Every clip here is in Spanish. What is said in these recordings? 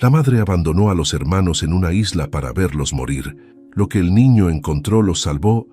La madre abandonó a los hermanos en una isla para verlos morir. Lo que el niño encontró los salvó.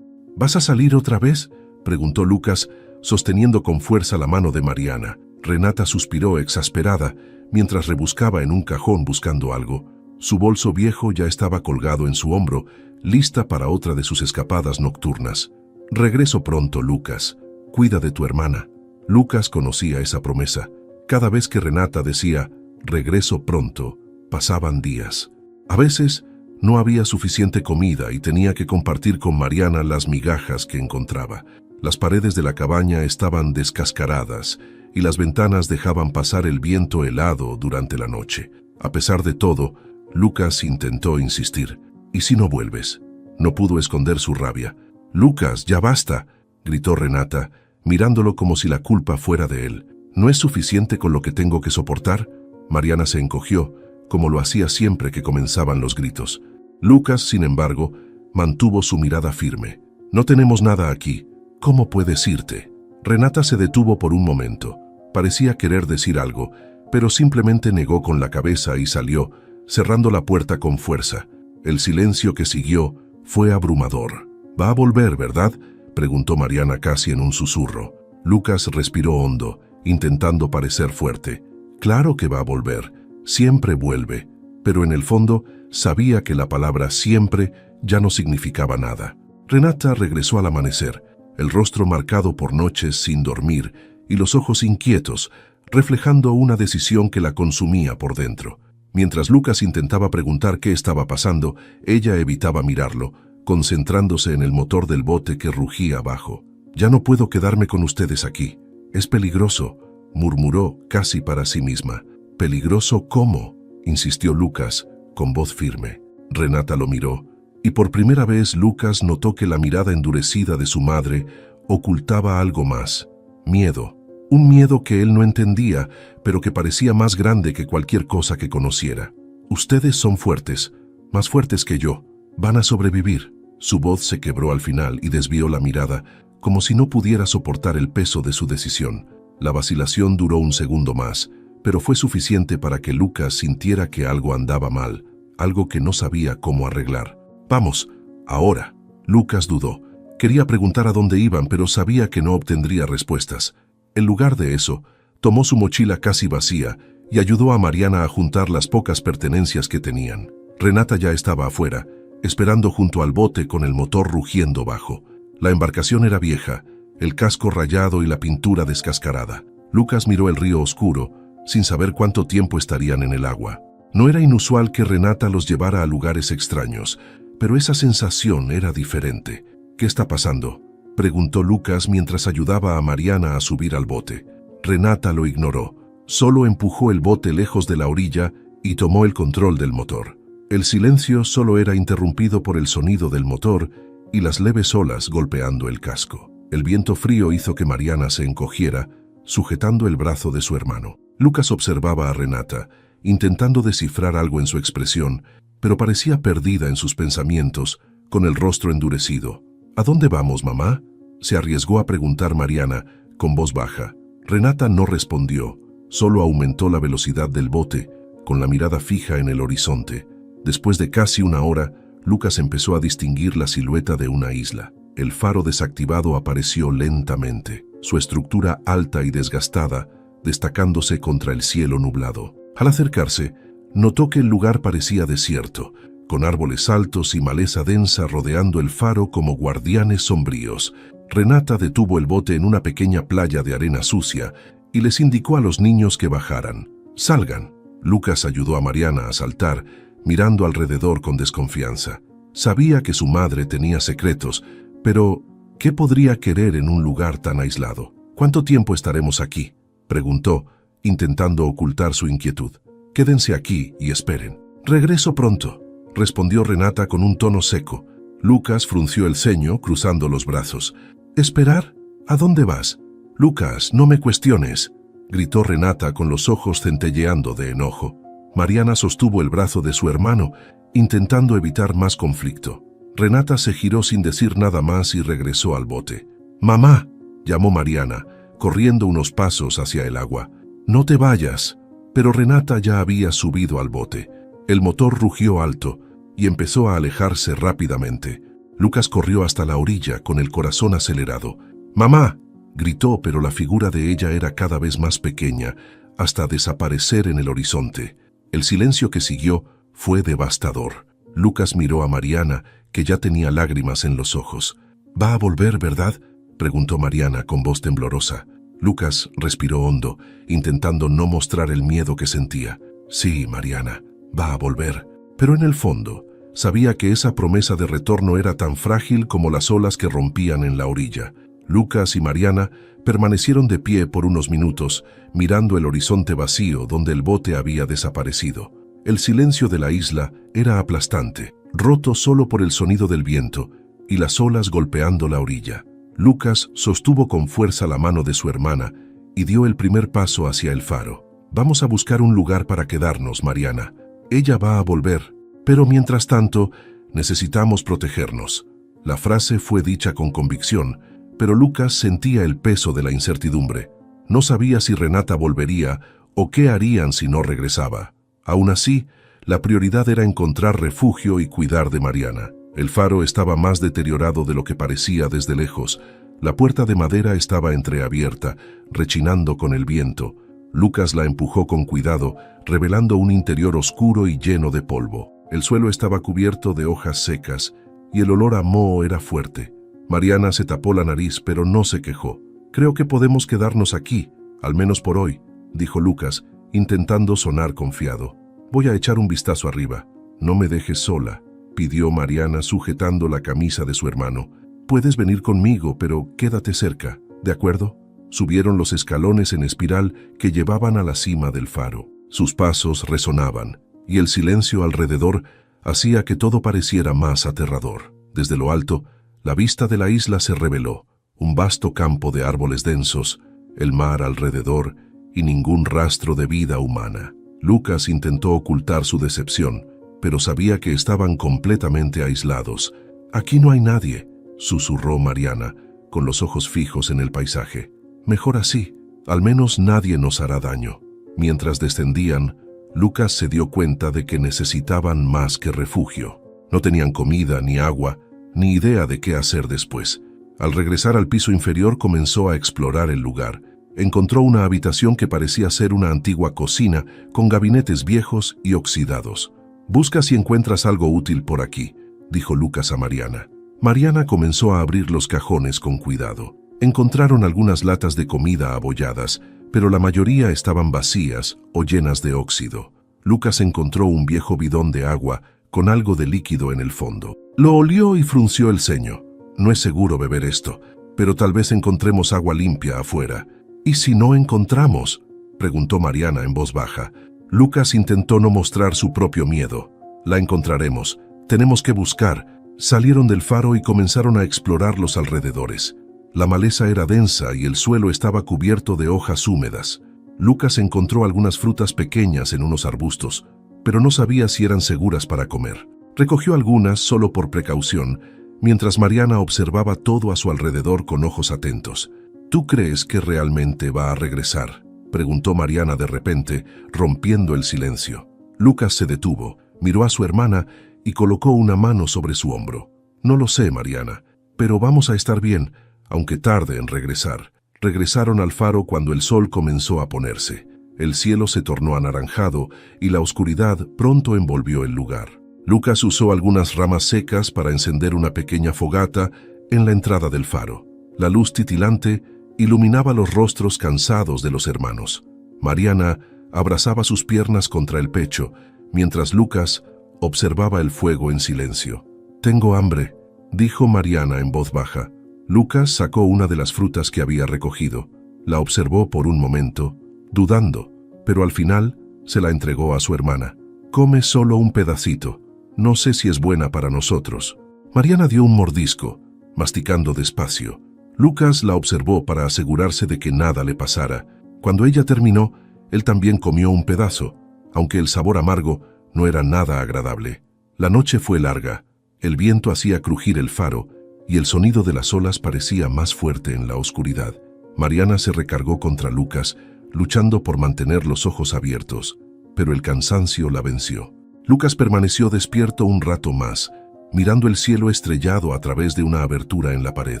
¿Vas a salir otra vez?, preguntó Lucas, sosteniendo con fuerza la mano de Mariana. Renata suspiró exasperada, mientras rebuscaba en un cajón buscando algo. Su bolso viejo ya estaba colgado en su hombro, lista para otra de sus escapadas nocturnas. «Regreso pronto, Lucas. Cuida de tu hermana». Lucas conocía esa promesa. Cada vez que Renata decía «regreso pronto», pasaban días. A veces no había suficiente comida y tenía que compartir con Mariana las migajas que encontraba. Las paredes de la cabaña estaban descascaradas y las ventanas dejaban pasar el viento helado durante la noche. A pesar de todo, Lucas intentó insistir. «¿Y si no vuelves?». No pudo esconder su rabia. «Lucas, ya basta», gritó Renata, mirándolo como si la culpa fuera de él. «¿No es suficiente con lo que tengo que soportar?». Mariana se encogió, como lo hacía siempre que comenzaban los gritos. Lucas, sin embargo, mantuvo su mirada firme. «No tenemos nada aquí. ¿Cómo puedes irte?». Renata se detuvo por un momento. Parecía querer decir algo, pero simplemente negó con la cabeza y salió, cerrando la puerta con fuerza. El silencio que siguió fue abrumador. «¿Va a volver, verdad?», preguntó Mariana casi en un susurro. Lucas respiró hondo, intentando parecer fuerte. «Claro que va a volver. Siempre vuelve». Pero en el fondo sabía que la palabra siempre ya no significaba nada. Renata regresó al amanecer, el rostro marcado por noches sin dormir y los ojos inquietos, reflejando una decisión que la consumía por dentro. Mientras Lucas intentaba preguntar qué estaba pasando, ella evitaba mirarlo, concentrándose en el motor del bote que rugía abajo. «Ya no puedo quedarme con ustedes aquí. Es peligroso», murmuró casi para sí misma. «¿Peligroso cómo?», insistió Lucas, con voz firme. Renata lo miró, y por primera vez Lucas notó que la mirada endurecida de su madre ocultaba algo más: miedo. Un miedo que él no entendía, pero que parecía más grande que cualquier cosa que conociera. «Ustedes son fuertes, más fuertes que yo. Van a sobrevivir». Su voz se quebró al final y desvió la mirada, como si no pudiera soportar el peso de su decisión. La vacilación duró un segundo más, pero fue suficiente para que Lucas sintiera que algo andaba mal, algo que no sabía cómo arreglar. «Vamos, ahora». Lucas dudó. Quería preguntar a dónde iban, pero sabía que no obtendría respuestas. En lugar de eso, tomó su mochila casi vacía y ayudó a Mariana a juntar las pocas pertenencias que tenían. Renata ya estaba afuera, esperando junto al bote con el motor rugiendo bajo. La embarcación era vieja, el casco rayado y la pintura descascarada. Lucas miró el río oscuro, sin saber cuánto tiempo estarían en el agua. No era inusual que Renata los llevara a lugares extraños, pero esa sensación era diferente. «¿Qué está pasando?», preguntó Lucas mientras ayudaba a Mariana a subir al bote. Renata lo ignoró. Solo empujó el bote lejos de la orilla y tomó el control del motor. El silencio solo era interrumpido por el sonido del motor y las leves olas golpeando el casco. El viento frío hizo que Mariana se encogiera, sujetando el brazo de su hermano. Lucas observaba a Renata, intentando descifrar algo en su expresión, pero parecía perdida en sus pensamientos, con el rostro endurecido. «¿A dónde vamos, mamá?», se arriesgó a preguntar Mariana, con voz baja. Renata no respondió, solo aumentó la velocidad del bote, con la mirada fija en el horizonte. Después de casi una hora, Lucas empezó a distinguir la silueta de una isla. El faro desactivado apareció lentamente, su estructura alta y desgastada, destacándose contra el cielo nublado. Al acercarse, notó que el lugar parecía desierto, con árboles altos y maleza densa rodeando el faro como guardianes sombríos. Renata detuvo el bote en una pequeña playa de arena sucia y les indicó a los niños que bajaran. «Salgan». Lucas ayudó a Mariana a saltar, mirando alrededor con desconfianza. Sabía que su madre tenía secretos, pero ¿qué podría querer en un lugar tan aislado? «¿Cuánto tiempo estaremos aquí?», preguntó, intentando ocultar su inquietud. «Quédense aquí y esperen». «Regreso pronto», respondió Renata con un tono seco. Lucas frunció el ceño, cruzando los brazos. «¿Esperar? ¿A dónde vas?». «Lucas, no me cuestiones», gritó Renata con los ojos centelleando de enojo. Mariana sostuvo el brazo de su hermano, intentando evitar más conflicto. Renata se giró sin decir nada más y regresó al bote. «Mamá», llamó Mariana, corriendo unos pasos hacia el agua. «No te vayas». pero Renata ya había subido al bote. El motor rugió alto y empezó a alejarse rápidamente. Lucas corrió hasta la orilla con el corazón acelerado. ¡Mamá!, gritó, pero la figura de ella era cada vez más pequeña, hasta desaparecer en el horizonte. El silencio que siguió fue devastador. Lucas miró a Mariana, que ya tenía lágrimas en los ojos. «¿Va a volver, verdad?», preguntó Mariana con voz temblorosa. Lucas respiró hondo, intentando no mostrar el miedo que sentía. «Sí, Mariana, va a volver». Pero en el fondo, sabía que esa promesa de retorno era tan frágil como las olas que rompían en la orilla. Lucas y Mariana permanecieron de pie por unos minutos, mirando el horizonte vacío donde el bote había desaparecido. El silencio de la isla era aplastante, roto solo por el sonido del viento y las olas golpeando la orilla. Lucas sostuvo con fuerza la mano de su hermana y dio el primer paso hacia el faro. «Vamos a buscar un lugar para quedarnos, Mariana. Ella va a volver, pero mientras tanto, necesitamos protegernos». La frase fue dicha con convicción, pero Lucas sentía el peso de la incertidumbre. No sabía si Renata volvería o qué harían si no regresaba. Aún así, la prioridad era encontrar refugio y cuidar de Mariana. El faro estaba más deteriorado de lo que parecía desde lejos. La puerta de madera estaba entreabierta, rechinando con el viento. Lucas la empujó con cuidado, revelando un interior oscuro y lleno de polvo. El suelo estaba cubierto de hojas secas y el olor a moho era fuerte. Mariana se tapó la nariz, pero no se quejó. «Creo que podemos quedarnos aquí, al menos por hoy», dijo Lucas, intentando sonar confiado. «Voy a echar un vistazo arriba». «No me dejes sola», pidió Mariana sujetando la camisa de su hermano. «Puedes venir conmigo, pero quédate cerca, ¿de acuerdo?». Subieron los escalones en espiral que llevaban a la cima del faro. Sus pasos resonaban, y el silencio alrededor hacía que todo pareciera más aterrador. Desde lo alto, la vista de la isla se reveló, un vasto campo de árboles densos, el mar alrededor y ningún rastro de vida humana. Lucas intentó ocultar su decepción, pero sabía que estaban completamente aislados. «Aquí no hay nadie», susurró Mariana, con los ojos fijos en el paisaje. «Mejor así, al menos nadie nos hará daño». Mientras descendían, Lucas se dio cuenta de que necesitaban más que refugio. No tenían comida ni agua, ni idea de qué hacer después. Al regresar al piso inferior comenzó a explorar el lugar. Encontró una habitación que parecía ser una antigua cocina con gabinetes viejos y oxidados. «Busca si encuentras algo útil por aquí», dijo Lucas a Mariana. Mariana comenzó a abrir los cajones con cuidado. Encontraron algunas latas de comida abolladas, pero la mayoría estaban vacías o llenas de óxido. Lucas encontró un viejo bidón de agua con algo de líquido en el fondo. Lo olió y frunció el ceño. «No es seguro beber esto, pero tal vez encontremos agua limpia afuera». «¿Y si no encontramos?», preguntó Mariana en voz baja. Lucas intentó no mostrar su propio miedo. «La encontraremos. Tenemos que buscar». Salieron del faro y comenzaron a explorar los alrededores. La maleza era densa y el suelo estaba cubierto de hojas húmedas. Lucas encontró algunas frutas pequeñas en unos arbustos, pero no sabía si eran seguras para comer. Recogió algunas solo por precaución, mientras Mariana observaba todo a su alrededor con ojos atentos. «¿Tú crees que realmente va a regresar?», preguntó Mariana de repente, rompiendo el silencio. Lucas se detuvo, miró a su hermana y colocó una mano sobre su hombro. «No lo sé, Mariana, pero vamos a estar bien, aunque tarde en regresar». Regresaron al faro cuando el sol comenzó a ponerse. El cielo se tornó anaranjado y la oscuridad pronto envolvió el lugar. Lucas usó algunas ramas secas para encender una pequeña fogata en la entrada del faro. La luz titilante iluminaba los rostros cansados de los hermanos. Mariana abrazaba sus piernas contra el pecho, mientras Lucas observaba el fuego en silencio. «Tengo hambre», dijo Mariana en voz baja. Lucas sacó una de las frutas que había recogido. La observó por un momento, dudando, pero al final se la entregó a su hermana. «Come solo un pedacito. No sé si es buena para nosotros». Mariana dio un mordisco, masticando despacio. Lucas la observó para asegurarse de que nada le pasara. Cuando ella terminó, él también comió un pedazo, aunque el sabor amargo no era nada agradable. La noche fue larga. El viento hacía crujir el faro y el sonido de las olas parecía más fuerte en la oscuridad. Mariana se recargó contra Lucas, luchando por mantener los ojos abiertos, pero el cansancio la venció. Lucas permaneció despierto un rato más, mirando el cielo estrellado a través de una abertura en la pared.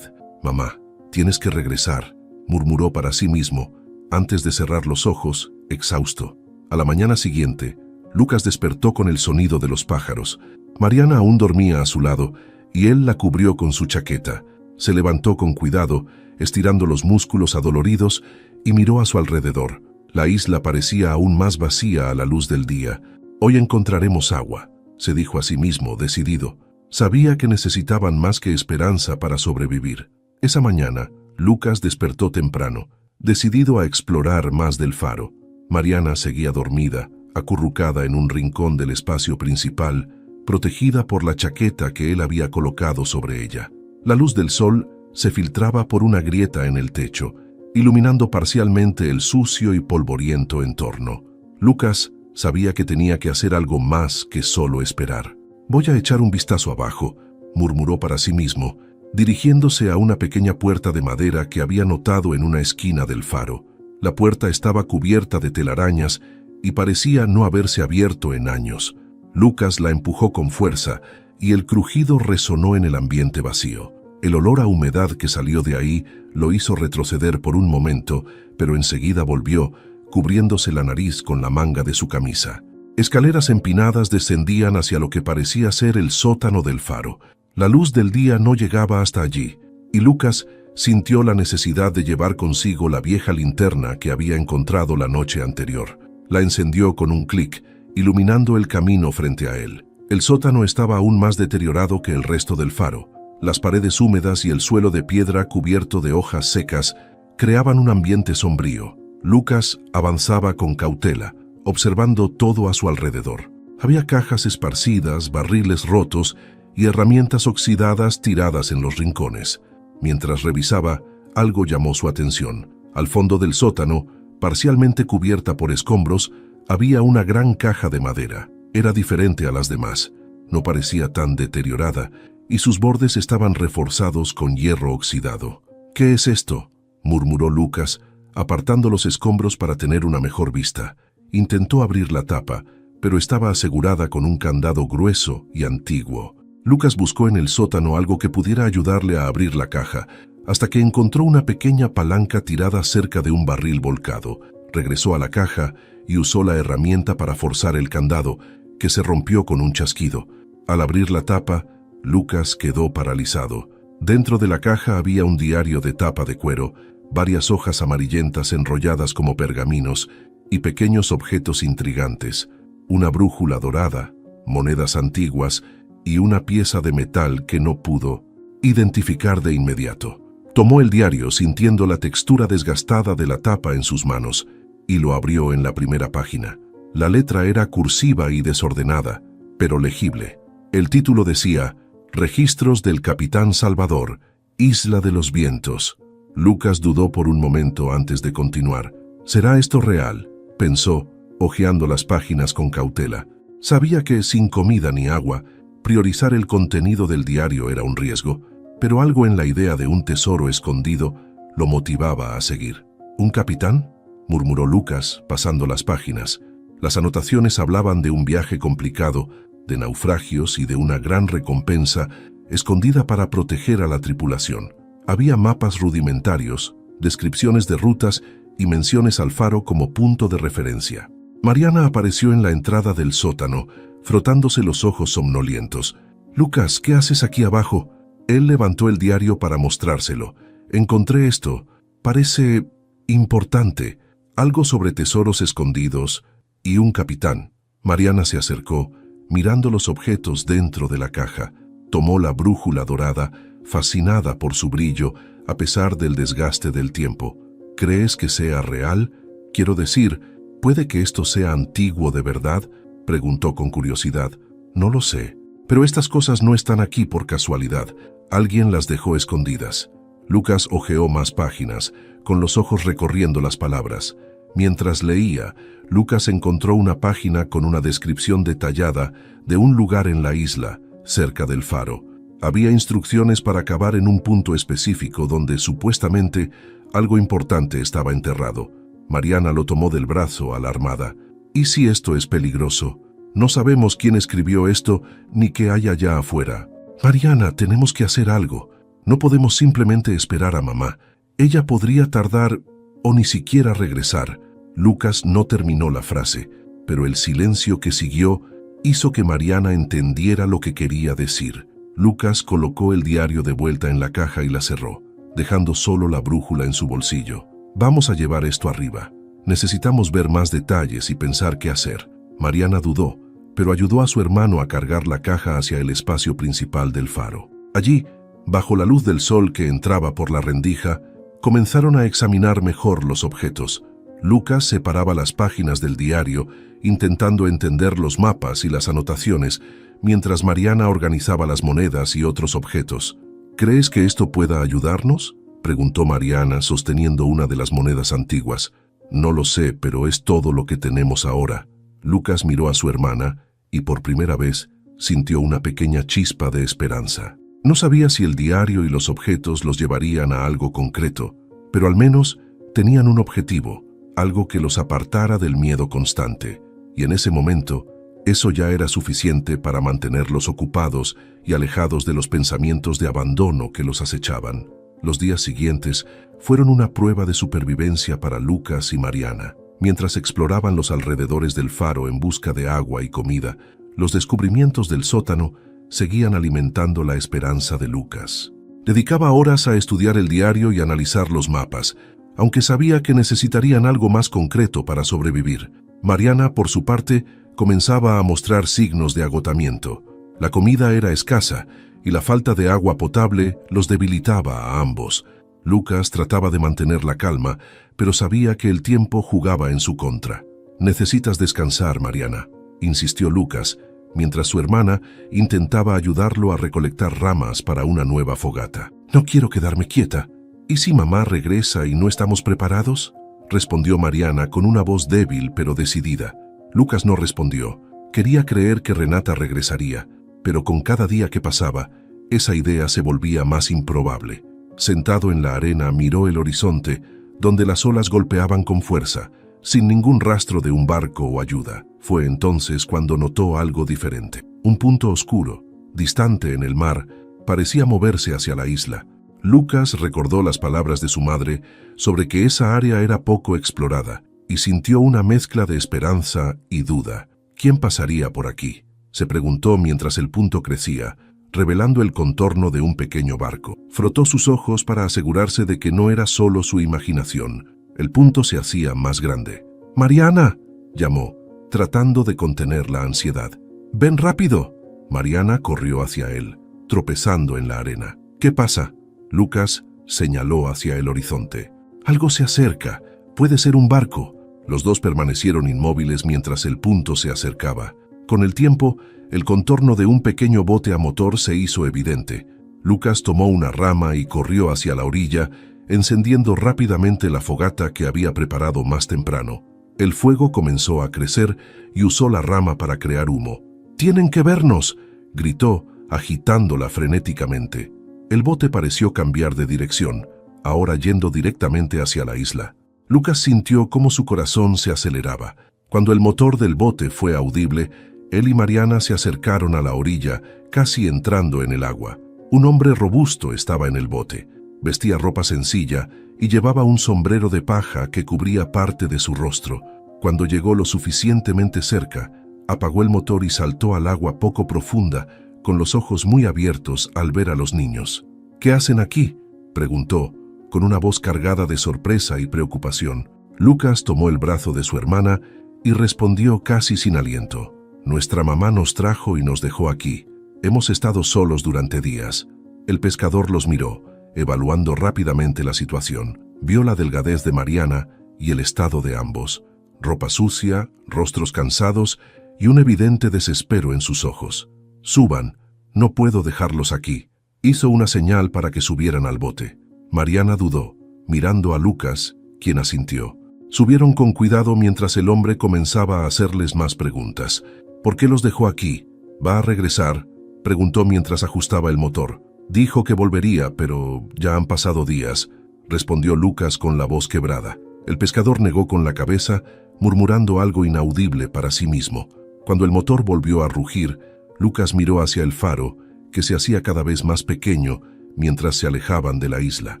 «Mamá, tienes que regresar», murmuró para sí mismo, antes de cerrar los ojos, exhausto. A la mañana siguiente, Lucas despertó con el sonido de los pájaros. Mariana aún dormía a su lado, y él la cubrió con su chaqueta. Se levantó con cuidado, estirando los músculos adoloridos, y miró a su alrededor. La isla parecía aún más vacía a la luz del día. «Hoy encontraremos agua», se dijo a sí mismo, decidido. Sabía que necesitaban más que esperanza para sobrevivir. Esa mañana, Lucas despertó temprano, decidido a explorar más del faro. Mariana seguía dormida, acurrucada en un rincón del espacio principal, protegida por la chaqueta que él había colocado sobre ella. La luz del sol se filtraba por una grieta en el techo, iluminando parcialmente el sucio y polvoriento entorno. Lucas sabía que tenía que hacer algo más que solo esperar. «Voy a echar un vistazo abajo», murmuró para sí mismo, dirigiéndose a una pequeña puerta de madera que había notado en una esquina del faro. La puerta estaba cubierta de telarañas y parecía no haberse abierto en años. Lucas la empujó con fuerza y el crujido resonó en el ambiente vacío. El olor a humedad que salió de ahí lo hizo retroceder por un momento, pero enseguida volvió, cubriéndose la nariz con la manga de su camisa. Escaleras empinadas descendían hacia lo que parecía ser el sótano del faro. La luz del día no llegaba hasta allí, y Lucas sintió la necesidad de llevar consigo la vieja linterna que había encontrado la noche anterior. La encendió con un clic, iluminando el camino frente a él. El sótano estaba aún más deteriorado que el resto del faro. Las paredes húmedas y el suelo de piedra cubierto de hojas secas creaban un ambiente sombrío. Lucas avanzaba con cautela, observando todo a su alrededor. Había cajas esparcidas, barriles rotos y herramientas oxidadas tiradas en los rincones. Mientras revisaba, algo llamó su atención. Al fondo del sótano, parcialmente cubierta por escombros, había una gran caja de madera. Era diferente a las demás. No parecía tan deteriorada, y sus bordes estaban reforzados con hierro oxidado. «¿Qué es esto?», murmuró Lucas, apartando los escombros para tener una mejor vista. Intentó abrir la tapa, pero estaba asegurada con un candado grueso y antiguo. Lucas buscó en el sótano algo que pudiera ayudarle a abrir la caja, hasta que encontró una pequeña palanca tirada cerca de un barril volcado. Regresó a la caja y usó la herramienta para forzar el candado, que se rompió con un chasquido. Al abrir la tapa, Lucas quedó paralizado. Dentro de la caja había un diario de tapa de cuero, varias hojas amarillentas enrolladas como pergaminos y pequeños objetos intrigantes, una brújula dorada, monedas antiguas y una pieza de metal que no pudo identificar de inmediato. Tomó el diario sintiendo la textura desgastada de la tapa en sus manos y lo abrió en la primera página. La letra era cursiva y desordenada, pero legible. El título decía: «Registros del Capitán Salvador, Isla de los Vientos». Lucas dudó por un momento antes de continuar. «¿Será esto real?», pensó, hojeando las páginas con cautela. Sabía que, sin comida ni agua, priorizar el contenido del diario era un riesgo, pero algo en la idea de un tesoro escondido lo motivaba a seguir. «¿Un capitán?», murmuró Lucas, pasando las páginas. Las anotaciones hablaban de un viaje complicado, de naufragios y de una gran recompensa escondida para proteger a la tripulación. Había mapas rudimentarios, descripciones de rutas y menciones al faro como punto de referencia. Mariana apareció en la entrada del sótano, frotándose los ojos somnolientos. «Lucas, ¿qué haces aquí abajo?». Él levantó el diario para mostrárselo. «Encontré esto. Parece importante. Algo sobre tesoros escondidos y un capitán». Mariana se acercó, mirando los objetos dentro de la caja. Tomó la brújula dorada, fascinada por su brillo, a pesar del desgaste del tiempo. «¿Crees que sea real? Quiero decir, ¿puede que esto sea antiguo de verdad?», preguntó con curiosidad. «No lo sé, pero estas cosas no están aquí por casualidad. Alguien las dejó escondidas». Lucas hojeó más páginas, con los ojos recorriendo las palabras. Mientras leía, Lucas encontró una página con una descripción detallada de un lugar en la isla, cerca del faro. Había instrucciones para cavar en un punto específico donde supuestamente algo importante estaba enterrado. Mariana lo tomó del brazo, alarmada. ¿Y si esto es peligroso? No sabemos quién escribió esto ni qué hay allá afuera. Mariana, tenemos que hacer algo. No podemos simplemente esperar a mamá. Ella podría tardar o ni siquiera regresar. Lucas no terminó la frase, pero el silencio que siguió hizo que Mariana entendiera lo que quería decir. Lucas colocó el diario de vuelta en la caja y la cerró, dejando solo la brújula en su bolsillo. Vamos a llevar esto arriba. Necesitamos ver más detalles y pensar qué hacer. Mariana dudó, pero ayudó a su hermano a cargar la caja hacia el espacio principal del faro. Allí, bajo la luz del sol que entraba por la rendija, comenzaron a examinar mejor los objetos. Lucas separaba las páginas del diario, intentando entender los mapas y las anotaciones, mientras Mariana organizaba las monedas y otros objetos. ¿Crees que esto pueda ayudarnos?, preguntó Mariana, sosteniendo una de las monedas antiguas. No lo sé, pero es todo lo que tenemos ahora. Lucas miró a su hermana y por primera vez sintió una pequeña chispa de esperanza. No sabía si el diario y los objetos los llevarían a algo concreto, pero al menos tenían un objetivo, algo que los apartara del miedo constante. Y en ese momento, eso ya era suficiente para mantenerlos ocupados y alejados de los pensamientos de abandono que los acechaban. Los días siguientes fueron una prueba de supervivencia para Lucas y Mariana. Mientras exploraban los alrededores del faro en busca de agua y comida, los descubrimientos del sótano seguían alimentando la esperanza de Lucas. Dedicaba horas a estudiar el diario y analizar los mapas, aunque sabía que necesitarían algo más concreto para sobrevivir. Mariana, por su parte, comenzaba a mostrar signos de agotamiento. La comida era escasa y la falta de agua potable los debilitaba a ambos. Lucas trataba de mantener la calma, pero sabía que el tiempo jugaba en su contra. «Necesitas descansar, Mariana», insistió Lucas, mientras su hermana intentaba ayudarlo a recolectar ramas para una nueva fogata. «No quiero quedarme quieta. ¿Y si mamá regresa y no estamos preparados?», respondió Mariana con una voz débil pero decidida. Lucas no respondió. Quería creer que Renata regresaría, pero con cada día que pasaba, esa idea se volvía más improbable. Sentado en la arena, miró el horizonte, donde las olas golpeaban con fuerza, sin ningún rastro de un barco o ayuda. Fue entonces cuando notó algo diferente. Un punto oscuro, distante en el mar, parecía moverse hacia la isla. Lucas recordó las palabras de su madre sobre que esa área era poco explorada y sintió una mezcla de esperanza y duda. ¿Quién pasaría por aquí?, se preguntó mientras el punto crecía, revelando el contorno de un pequeño barco. Frotó sus ojos para asegurarse de que no era solo su imaginación. El punto se hacía más grande. «¡Mariana!», llamó, tratando de contener la ansiedad. «¡Ven rápido!». Mariana corrió hacia él, tropezando en la arena. «¿Qué pasa?». Lucas señaló hacia el horizonte. «Algo se acerca. Puede ser un barco». Los dos permanecieron inmóviles mientras el punto se acercaba. Con el tiempo, el contorno de un pequeño bote a motor se hizo evidente. Lucas tomó una rama y corrió hacia la orilla, encendiendo rápidamente la fogata que había preparado más temprano. El fuego comenzó a crecer y usó la rama para crear humo. «¡Tienen que vernos!», gritó, agitándola frenéticamente. El bote pareció cambiar de dirección, ahora yendo directamente hacia la isla. Lucas sintió cómo su corazón se aceleraba. Cuando el motor del bote fue audible, él y Mariana se acercaron a la orilla, casi entrando en el agua. Un hombre robusto estaba en el bote. Vestía ropa sencilla y llevaba un sombrero de paja que cubría parte de su rostro. Cuando llegó lo suficientemente cerca, apagó el motor y saltó al agua poco profunda, con los ojos muy abiertos al ver a los niños. «¿Qué hacen aquí?», preguntó, con una voz cargada de sorpresa y preocupación. Lucas tomó el brazo de su hermana y respondió casi sin aliento. «Nuestra mamá nos trajo y nos dejó aquí. Hemos estado solos durante días». El pescador los miró, evaluando rápidamente la situación. Vio la delgadez de Mariana y el estado de ambos. Ropa sucia, rostros cansados y un evidente desespero en sus ojos. «Suban, no puedo dejarlos aquí». Hizo una señal para que subieran al bote. Mariana dudó, mirando a Lucas, quien asintió. Subieron con cuidado mientras el hombre comenzaba a hacerles más preguntas. «¿Por qué los dejó aquí? ¿Va a regresar?», preguntó mientras ajustaba el motor. «Dijo que volvería, pero ya han pasado días», respondió Lucas con la voz quebrada. El pescador negó con la cabeza, murmurando algo inaudible para sí mismo. Cuando el motor volvió a rugir, Lucas miró hacia el faro, que se hacía cada vez más pequeño mientras se alejaban de la isla.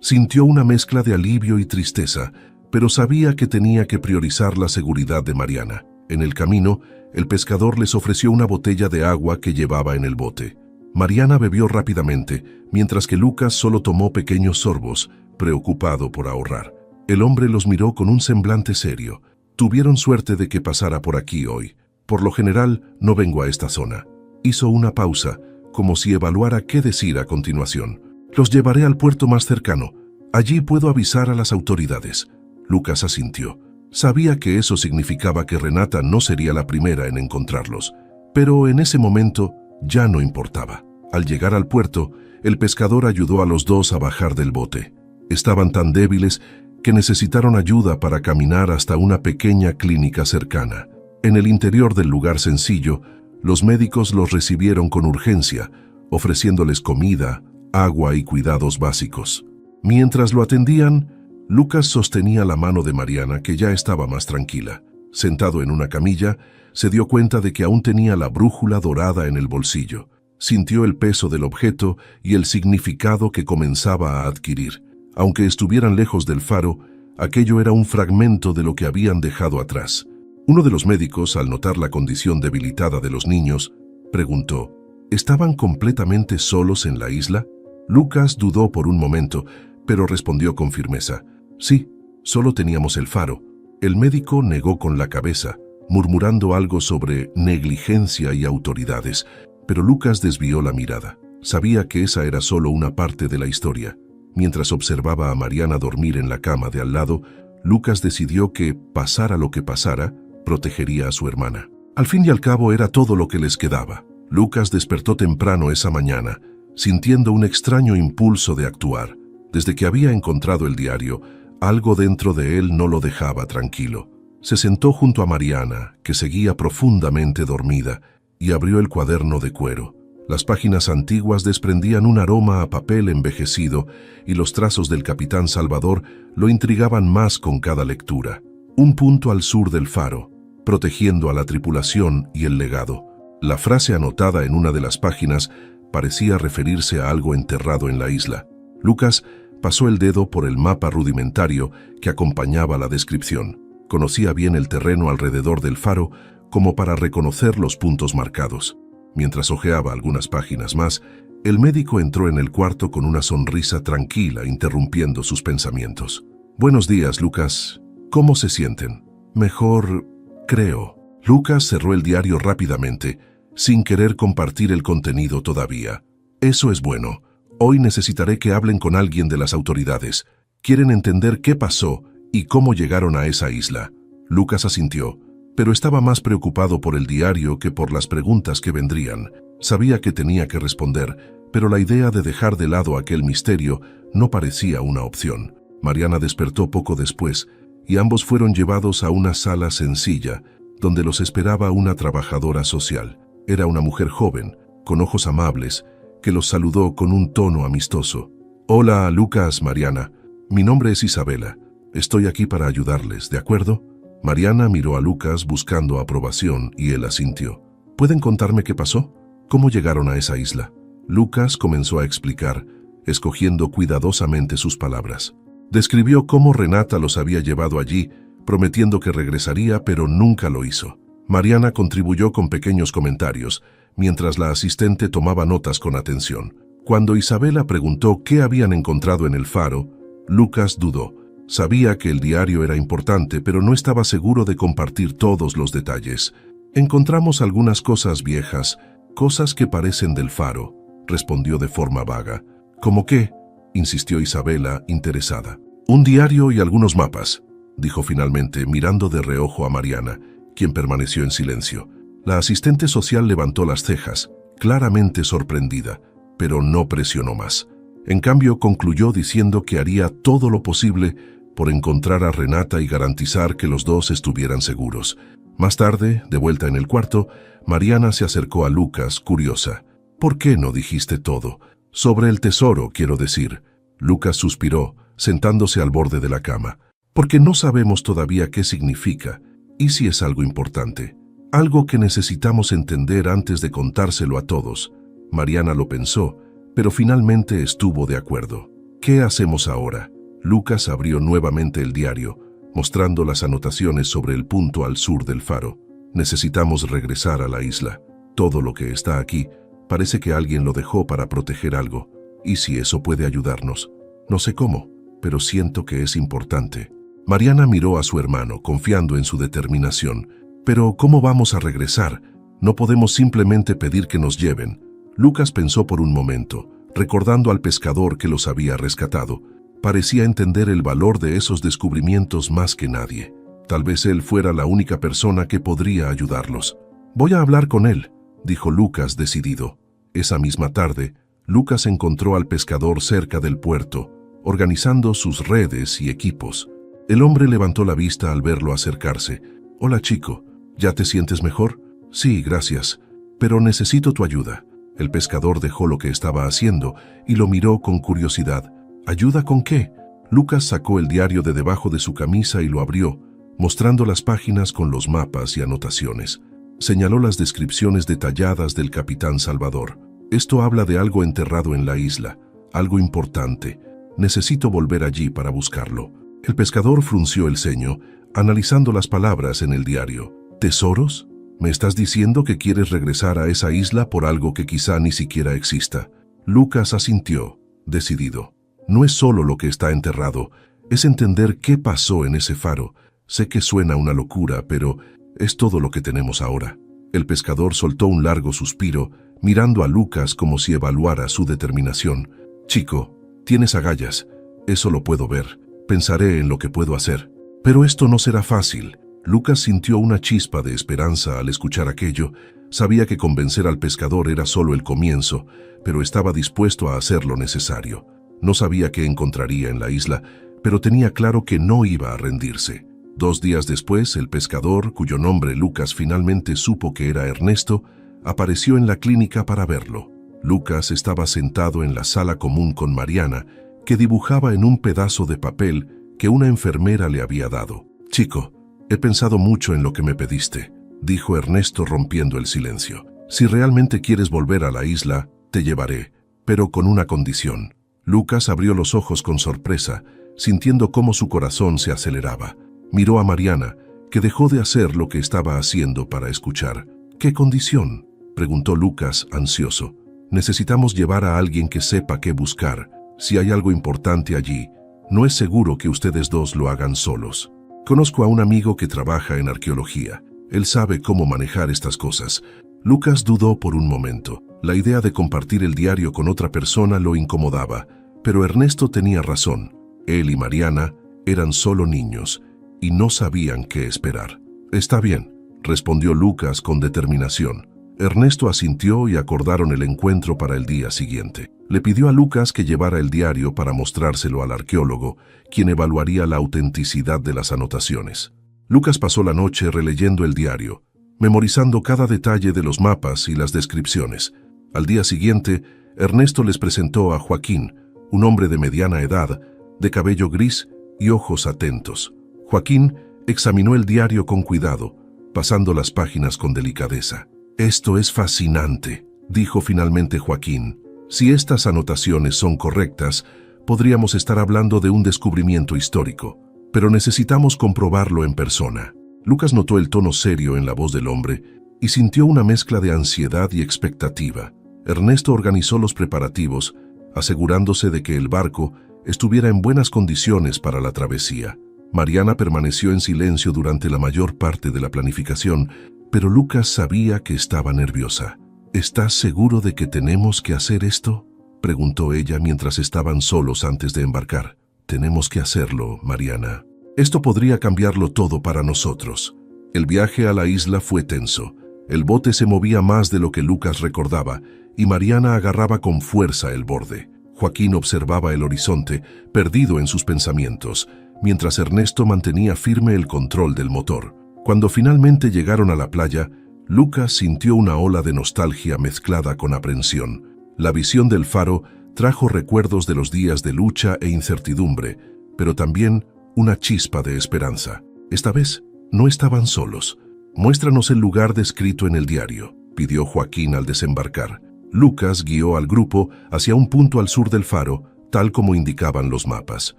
Sintió una mezcla de alivio y tristeza, pero sabía que tenía que priorizar la seguridad de Mariana. En el camino, el pescador les ofreció una botella de agua que llevaba en el bote. Mariana bebió rápidamente, mientras que Lucas solo tomó pequeños sorbos, preocupado por ahorrar. El hombre los miró con un semblante serio. Tuvieron suerte de que pasara por aquí hoy. Por lo general, no vengo a esta zona. Hizo una pausa, como si evaluara qué decir a continuación. Los llevaré al puerto más cercano. Allí puedo avisar a las autoridades. Lucas asintió. Sabía que eso significaba que Renata no sería la primera en encontrarlos, pero en ese momento ya no importaba. Al llegar al puerto, el pescador ayudó a los dos a bajar del bote. Estaban tan débiles que necesitaron ayuda para caminar hasta una pequeña clínica cercana. En el interior del lugar sencillo, los médicos los recibieron con urgencia, ofreciéndoles comida, agua y cuidados básicos. Mientras lo atendían, Lucas sostenía la mano de Mariana, que ya estaba más tranquila. Sentado en una camilla, se dio cuenta de que aún tenía la brújula dorada en el bolsillo. Sintió el peso del objeto y el significado que comenzaba a adquirir. Aunque estuvieran lejos del faro, aquello era un fragmento de lo que habían dejado atrás. Uno de los médicos, al notar la condición debilitada de los niños, preguntó: ¿estaban completamente solos en la isla? Lucas dudó por un momento, pero respondió con firmeza: sí, solo teníamos el faro. El médico negó con la cabeza, murmurando algo sobre negligencia y autoridades, pero Lucas desvió la mirada. Sabía que esa era solo una parte de la historia. Mientras observaba a Mariana dormir en la cama de al lado, Lucas decidió que, pasara lo que pasara, protegería a su hermana. Al fin y al cabo era todo lo que les quedaba. Lucas despertó temprano esa mañana, sintiendo un extraño impulso de actuar. Desde que había encontrado el diario, algo dentro de él no lo dejaba tranquilo. Se sentó junto a Mariana, que seguía profundamente dormida, y abrió el cuaderno de cuero. Las páginas antiguas desprendían un aroma a papel envejecido y los trazos del capitán Salvador lo intrigaban más con cada lectura. Un punto al sur del faro, protegiendo a la tripulación y el legado. La frase anotada en una de las páginas parecía referirse a algo enterrado en la isla. Lucas pasó el dedo por el mapa rudimentario que acompañaba la descripción. Conocía bien el terreno alrededor del faro como para reconocer los puntos marcados. Mientras hojeaba algunas páginas más, el médico entró en el cuarto con una sonrisa tranquila, interrumpiendo sus pensamientos. «Buenos días, Lucas. ¿Cómo se sienten?» «Mejor, creo». Lucas cerró el diario rápidamente, sin querer compartir el contenido todavía. «Eso es bueno. Hoy necesitaré que hablen con alguien de las autoridades. Quieren entender qué pasó y cómo llegaron a esa isla». Lucas asintió, pero estaba más preocupado por el diario que por las preguntas que vendrían. Sabía que tenía que responder, pero la idea de dejar de lado aquel misterio no parecía una opción. Mariana despertó poco después, y ambos fueron llevados a una sala sencilla, donde los esperaba una trabajadora social. Era una mujer joven, con ojos amables, que los saludó con un tono amistoso. «Hola, Lucas, Mariana. Mi nombre es Isabela. Estoy aquí para ayudarles, ¿de acuerdo?» Mariana miró a Lucas buscando aprobación y él asintió. «¿Pueden contarme qué pasó? ¿Cómo llegaron a esa isla?» Lucas comenzó a explicar, escogiendo cuidadosamente sus palabras. Describió cómo Renata los había llevado allí, prometiendo que regresaría, pero nunca lo hizo. Mariana contribuyó con pequeños comentarios, mientras la asistente tomaba notas con atención. Cuando Isabela preguntó qué habían encontrado en el faro, Lucas dudó. Sabía que el diario era importante, pero no estaba seguro de compartir todos los detalles. «Encontramos algunas cosas viejas, cosas que parecen del faro», respondió de forma vaga. «¿Cómo qué?», insistió Isabela, interesada. «Un diario y algunos mapas», dijo finalmente, mirando de reojo a Mariana, quien permaneció en silencio. La asistente social levantó las cejas, claramente sorprendida, pero no presionó más. En cambio, concluyó diciendo que haría todo lo posible por encontrar a Renata y garantizar que los dos estuvieran seguros. Más tarde, de vuelta en el cuarto, Mariana se acercó a Lucas, curiosa. «¿Por qué no dijiste todo? Sobre el tesoro, quiero decir». Lucas suspiró, sentándose al borde de la cama. porque no sabemos todavía qué significa y si es algo importante. Algo que necesitamos entender antes de contárselo a todos. Mariana lo pensó, pero finalmente estuvo de acuerdo. ¿Qué hacemos ahora? Lucas abrió nuevamente el diario, mostrando las anotaciones sobre el punto al sur del faro. Necesitamos regresar a la isla. Todo lo que está aquí parece que alguien lo dejó para proteger algo. ¿Y si eso puede ayudarnos? No sé cómo, pero siento que es importante. Mariana miró a su hermano, confiando en su determinación. Pero, ¿cómo vamos a regresar? No podemos simplemente pedir que nos lleven. Lucas pensó por un momento, recordando al pescador que los había rescatado. Parecía entender el valor de esos descubrimientos más que nadie. Tal vez él fuera la única persona que podría ayudarlos. Voy a hablar con él, dijo Lucas decidido. Esa misma tarde, Lucas encontró al pescador cerca del puerto, organizando sus redes y equipos. El hombre levantó la vista al verlo acercarse. «Hola, chico. ¿Ya te sientes mejor?» «Sí, gracias. Pero necesito tu ayuda». El pescador dejó lo que estaba haciendo y lo miró con curiosidad. «¿Ayuda con qué?» Lucas sacó el diario de debajo de su camisa y lo abrió, mostrando las páginas con los mapas y anotaciones. Señaló las descripciones detalladas del capitán Salvador. «Esto habla de algo enterrado en la isla, algo importante. Necesito volver allí para buscarlo». El pescador frunció el ceño, analizando las palabras en el diario. ¿Tesoros? ¿Me estás diciendo que quieres regresar a esa isla por algo que quizá ni siquiera exista? Lucas asintió, decidido. No es solo lo que está enterrado, es entender qué pasó en ese faro. Sé que suena una locura, pero es todo lo que tenemos ahora. El pescador soltó un largo suspiro, mirando a Lucas como si evaluara su determinación. «Chico, tienes agallas. Eso lo puedo ver. Pensaré en lo que puedo hacer». «Pero esto no será fácil». Lucas sintió una chispa de esperanza al escuchar aquello. Sabía que convencer al pescador era solo el comienzo, pero estaba dispuesto a hacer lo necesario. No sabía qué encontraría en la isla, pero tenía claro que no iba a rendirse. 2 días después, el pescador, cuyo nombre Lucas finalmente supo que era Ernesto, apareció en la clínica para verlo. Lucas estaba sentado en la sala común con Mariana, que dibujaba en un pedazo de papel que una enfermera le había dado. «Chico, he pensado mucho en lo que me pediste», dijo Ernesto rompiendo el silencio. «Si realmente quieres volver a la isla, te llevaré, pero con una condición». Lucas abrió los ojos con sorpresa, sintiendo cómo su corazón se aceleraba. Miró a Mariana, que dejó de hacer lo que estaba haciendo para escuchar. «¿Qué condición?», preguntó Lucas, ansioso. «Necesitamos llevar a alguien que sepa qué buscar. Si hay algo importante allí, no es seguro que ustedes dos lo hagan solos. Conozco a un amigo que trabaja en arqueología. Él sabe cómo manejar estas cosas». Lucas dudó por un momento. La idea de compartir el diario con otra persona lo incomodaba, pero Ernesto tenía razón. Él y Mariana eran solo niños y no sabían qué esperar. «Está bien», respondió Lucas con determinación. Ernesto asintió y acordaron el encuentro para el día siguiente. Le pidió a Lucas que llevara el diario para mostrárselo al arqueólogo, quien evaluaría la autenticidad de las anotaciones. Lucas pasó la noche releyendo el diario, memorizando cada detalle de los mapas y las descripciones. Al día siguiente, Ernesto les presentó a Joaquín, un hombre de mediana edad, de cabello gris y ojos atentos. Joaquín examinó el diario con cuidado, pasando las páginas con delicadeza. «Esto es fascinante», dijo finalmente Joaquín. «Si estas anotaciones son correctas, podríamos estar hablando de un descubrimiento histórico, pero necesitamos comprobarlo en persona». Lucas notó el tono serio en la voz del hombre y sintió una mezcla de ansiedad y expectativa. Ernesto organizó los preparativos, asegurándose de que el barco estuviera en buenas condiciones para la travesía. Mariana permaneció en silencio durante la mayor parte de la planificación, pero Lucas sabía que estaba nerviosa. «¿Estás seguro de que tenemos que hacer esto?», preguntó ella mientras estaban solos antes de embarcar. «Tenemos que hacerlo, Mariana. Esto podría cambiarlo todo para nosotros». El viaje a la isla fue tenso. El bote se movía más de lo que Lucas recordaba, y Mariana agarraba con fuerza el borde. Joaquín observaba el horizonte, perdido en sus pensamientos, mientras Ernesto mantenía firme el control del motor. Cuando finalmente llegaron a la playa, Lucas sintió una ola de nostalgia mezclada con aprensión. La visión del faro trajo recuerdos de los días de lucha e incertidumbre, pero también una chispa de esperanza. Esta vez no estaban solos. «Muéstranos el lugar descrito en el diario», pidió Joaquín al desembarcar. Lucas guió al grupo hacia un punto al sur del faro, tal como indicaban los mapas.